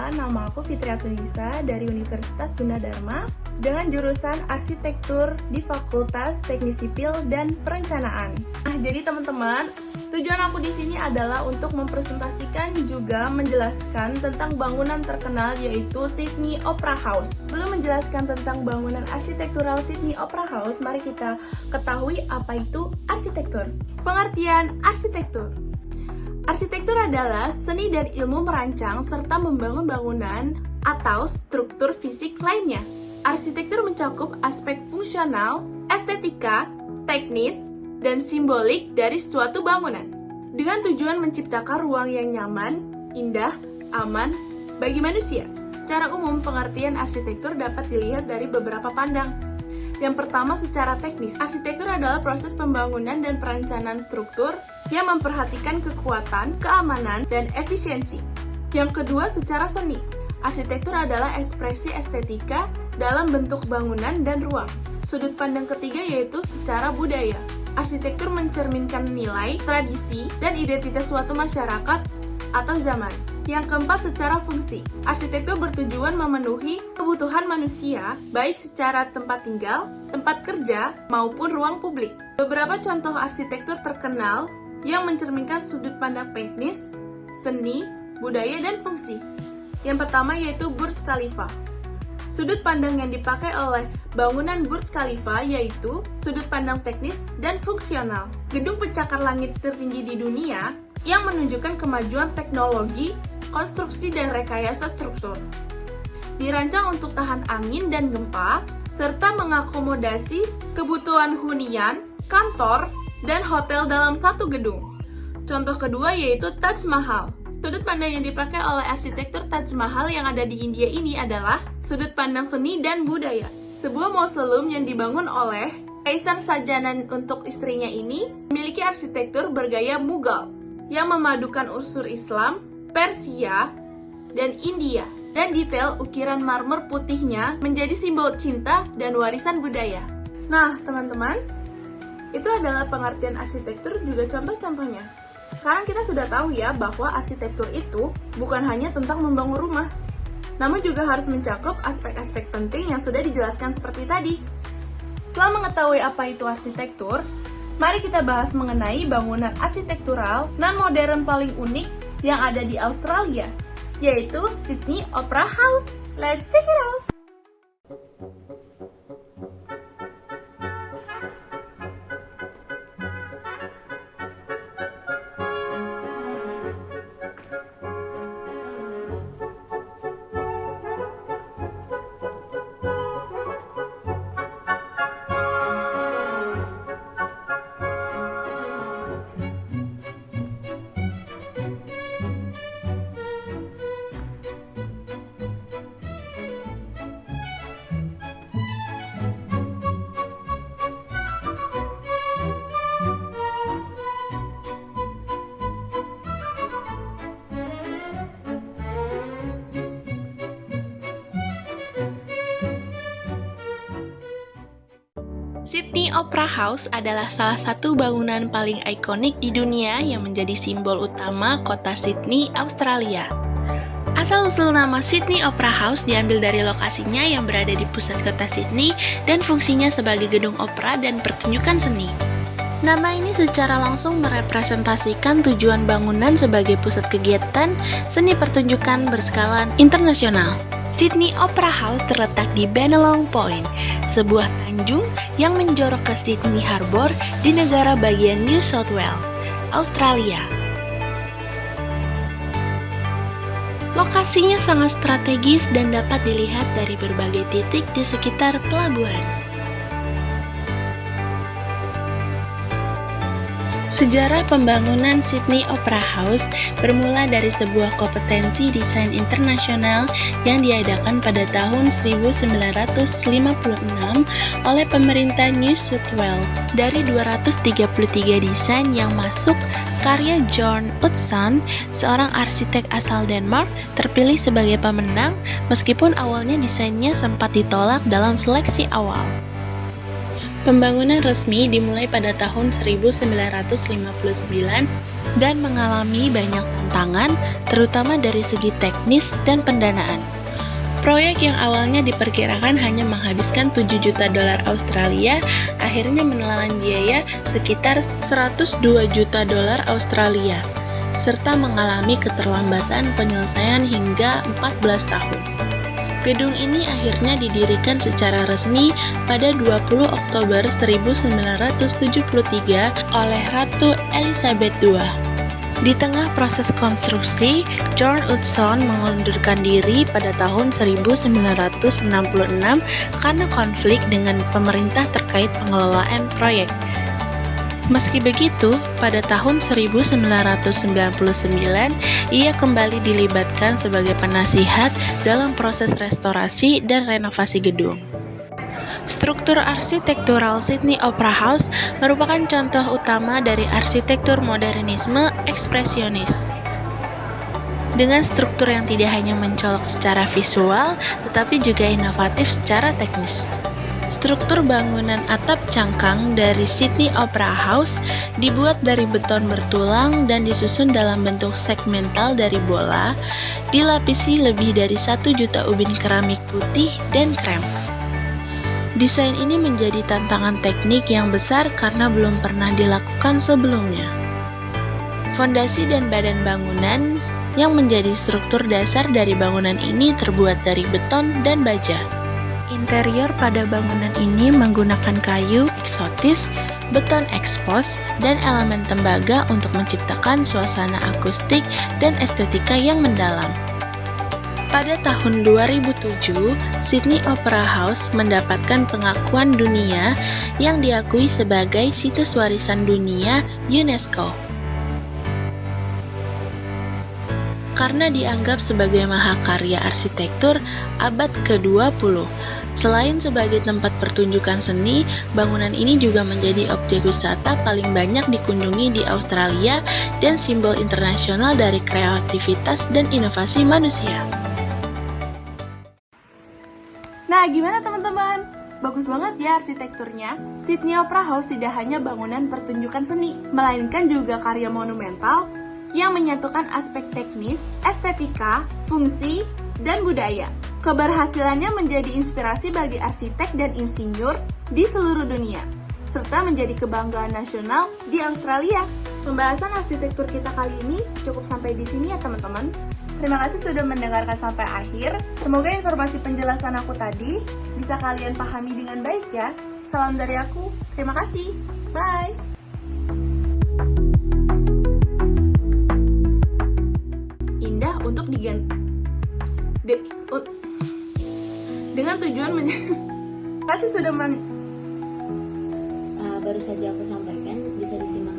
perkenalkan, nama aku Fitri Akunisa dari Universitas Gunadarma dengan jurusan Arsitektur di Fakultas Teknik Sipil dan Perencanaan. Nah, jadi teman-teman, tujuan aku di sini adalah untuk mempresentasikan juga menjelaskan tentang bangunan terkenal yaitu Sydney Opera House. Sebelum menjelaskan tentang bangunan arsitektural Sydney Opera House, mari kita ketahui apa itu arsitektur. Pengertian arsitektur. Arsitektur adalah seni dan ilmu merancang serta membangun bangunan atau struktur fisik lainnya. Arsitektur mencakup aspek fungsional, estetika, teknis, dan simbolik dari suatu bangunan dengan tujuan menciptakan ruang yang nyaman, indah, aman bagi manusia. Secara umum, pengertian arsitektur dapat dilihat dari beberapa pandang. Yang pertama, secara teknis, arsitektur adalah proses pembangunan dan perencanaan struktur yang memperhatikan kekuatan, keamanan, dan efisiensi. Yang kedua, secara seni, arsitektur adalah ekspresi estetika dalam bentuk bangunan dan ruang. Sudut pandang ketiga yaitu secara budaya. Arsitektur mencerminkan nilai, tradisi, dan identitas suatu masyarakat atau zaman. Yang keempat, secara fungsi. Arsitektur bertujuan memenuhi kebutuhan manusia, baik secara tempat tinggal, tempat kerja, maupun ruang publik. Beberapa contoh arsitektur terkenal yang mencerminkan sudut pandang teknis, seni, budaya, dan fungsi. Yang pertama yaitu Burj Khalifa. Sudut pandang yang dipakai oleh bangunan Burj Khalifa yaitu sudut pandang teknis dan fungsional. Gedung pencakar langit tertinggi di dunia yang menunjukkan kemajuan teknologi, konstruksi, dan rekayasa struktur. Dirancang untuk tahan angin dan gempa, serta mengakomodasi kebutuhan hunian, kantor, dan hotel dalam satu gedung. Contoh kedua yaitu Taj Mahal. Sudut pandang yang dipakai oleh arsitektur Taj Mahal yang ada di India ini adalah sudut pandang seni dan budaya. Sebuah mausoleum yang dibangun oleh Kaisar Shahjahan untuk istrinya ini memiliki arsitektur bergaya Mughal yang memadukan unsur Islam, Persia, dan India. Dan detail ukiran marmer putihnya menjadi simbol cinta dan warisan budaya. Nah, teman-teman, itu adalah pengertian arsitektur juga contoh-contohnya. Sekarang kita sudah tahu ya bahwa arsitektur itu bukan hanya tentang membangun rumah, namun juga harus mencakup aspek-aspek penting yang sudah dijelaskan seperti tadi. Setelah mengetahui apa itu arsitektur, mari kita bahas mengenai bangunan arsitektural non-modern paling unik yang ada di Australia, yaitu Sydney Opera House. Let's check it out! Sydney Opera House adalah salah satu bangunan paling ikonik di dunia yang menjadi simbol utama kota Sydney, Australia. Asal-usul nama Sydney Opera House diambil dari lokasinya yang berada di pusat kota Sydney dan fungsinya sebagai gedung opera dan pertunjukan seni. Nama ini secara langsung merepresentasikan tujuan bangunan sebagai pusat kegiatan seni pertunjukan berskala internasional. Sydney Opera House terletak di Bennelong Point, sebuah tanjung yang menjorok ke Sydney Harbour di negara bagian New South Wales, Australia. Lokasinya sangat strategis dan dapat dilihat dari berbagai titik di sekitar pelabuhan. Sejarah pembangunan Sydney Opera House bermula dari sebuah kompetensi desain internasional yang diadakan pada tahun 1956 oleh pemerintah New South Wales. Dari 233 desain yang masuk, karya John Utzon, seorang arsitek asal Denmark, terpilih sebagai pemenang meskipun awalnya desainnya sempat ditolak dalam seleksi awal. Pembangunan resmi dimulai pada tahun 1959 dan mengalami banyak tantangan, terutama dari segi teknis dan pendanaan. Proyek yang awalnya diperkirakan hanya menghabiskan 7 juta dolar Australia, akhirnya menelan biaya sekitar 102 juta dolar Australia, serta mengalami keterlambatan penyelesaian hingga 14 tahun. Gedung ini akhirnya didirikan secara resmi pada 20 Oktober 1973 oleh Ratu Elizabeth II. Di tengah proses konstruksi, John Hudson mengundurkan diri pada tahun 1966 karena konflik dengan pemerintah terkait pengelolaan proyek. Meski begitu, pada tahun 1999, ia kembali dilibatkan sebagai penasihat dalam proses restorasi dan renovasi gedung. Struktur arsitektural Sydney Opera House merupakan contoh utama dari arsitektur modernisme ekspresionis. Dengan struktur yang tidak hanya mencolok secara visual, tetapi juga inovatif secara teknis. Struktur bangunan atap cangkang dari Sydney Opera House dibuat dari beton bertulang dan disusun dalam bentuk segmental dari bola, dilapisi lebih dari 1 juta ubin keramik putih dan krem. Desain ini menjadi tantangan teknik yang besar karena belum pernah dilakukan sebelumnya. Fondasi dan badan bangunan yang menjadi struktur dasar dari bangunan ini terbuat dari beton dan baja. Interior pada bangunan ini menggunakan kayu eksotis, beton ekspos, dan elemen tembaga untuk menciptakan suasana akustik dan estetika yang mendalam. Pada tahun 2007, Sydney Opera House mendapatkan pengakuan dunia yang diakui sebagai situs warisan dunia UNESCO. Karena dianggap sebagai mahakarya arsitektur abad ke-20. Selain sebagai tempat pertunjukan seni, bangunan ini juga menjadi objek wisata paling banyak dikunjungi di Australia dan simbol internasional dari kreativitas dan inovasi manusia. Nah, gimana teman-teman? Bagus banget ya arsitekturnya. Sydney Opera House tidak hanya bangunan pertunjukan seni, melainkan juga karya monumental yang menyatukan aspek teknis, estetika, fungsi, dan budaya. Keberhasilannya menjadi inspirasi bagi arsitek dan insinyur di seluruh dunia, serta menjadi kebanggaan nasional di Australia. Pembahasan arsitektur kita kali ini cukup sampai di sini ya teman-teman. Terima kasih sudah mendengarkan sampai akhir. Semoga informasi penjelasan aku tadi bisa kalian pahami dengan baik ya. Salam dari aku. Terima kasih. Bye. Indah untuk diganti. Dengan tujuan kasih sudah baru saja aku sampaikan bisa disimak